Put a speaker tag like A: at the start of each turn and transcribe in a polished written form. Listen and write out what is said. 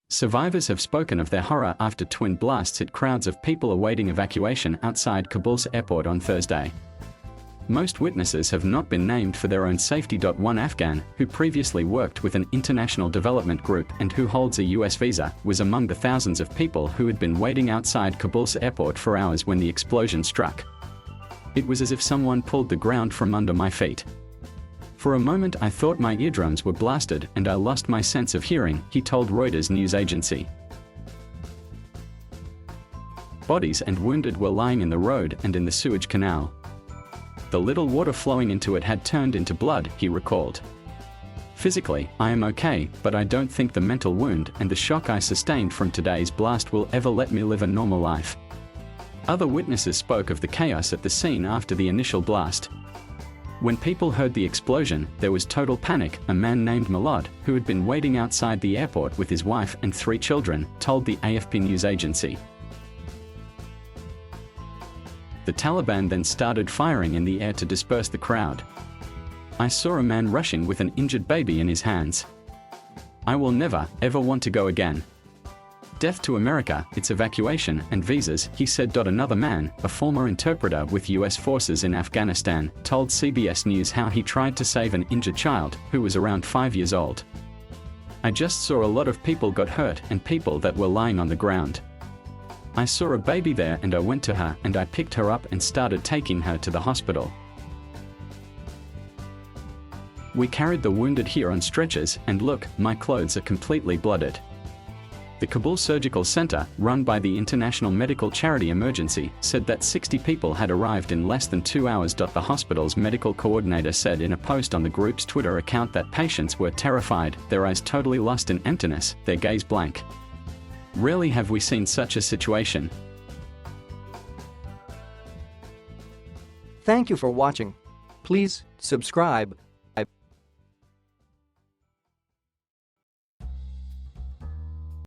A: Survivors have spoken of their horror after twin blasts hit crowds of people awaiting evacuation outside Kabul's airport on Thursday. Most witnesses have not been named for their own safety.One Afghan, who previously worked with an international development group and who holds a US visa, was among the thousands of people who had been waiting outside Kabul's airport for hours when the explosion struck. It was as if someone pulled the ground from under my feet. For a moment I thought my eardrums were blasted and I lost my sense of hearing, he told Reuters news agency. Bodies and wounded were lying in the road and in the sewage canal. The little water flowing into it had turned into blood, he recalled. Physically, I am okay, but I don't think the mental wound and the shock I sustained from today's blast will ever let me live a normal life. Other witnesses spoke of the chaos at the scene after the initial blast. When people heard the explosion, there was total panic, a man named Malad, who had been waiting outside the airport with his wife and 3 children, told the AFP news agency. The Taliban then started firing in the air to disperse the crowd. I saw a man rushing with an injured baby in his hands. I will never, ever want to go again. Death to America, its evacuation and visas, he said. Another man, a former interpreter with US forces in Afghanistan, told CBS News how he tried to save an injured child, who was around 5 years old. I just saw a lot of people got hurt and people that were lying on the ground. I saw a baby there and I went to her and I picked her up and started taking her to the hospital. We carried the wounded here on stretchers and look, my clothes are completely blooded. The Kabul Surgical Center, run by the international medical charity Emergency, said that 60 people had arrived in less than 2 hours. The hospital's medical coordinator said in a post on the group's Twitter account that patients were terrified, their eyes totally lost in emptiness, their gaze blank. Rarely have we seen such a situation.
B: Thank you for watching. Please subscribe.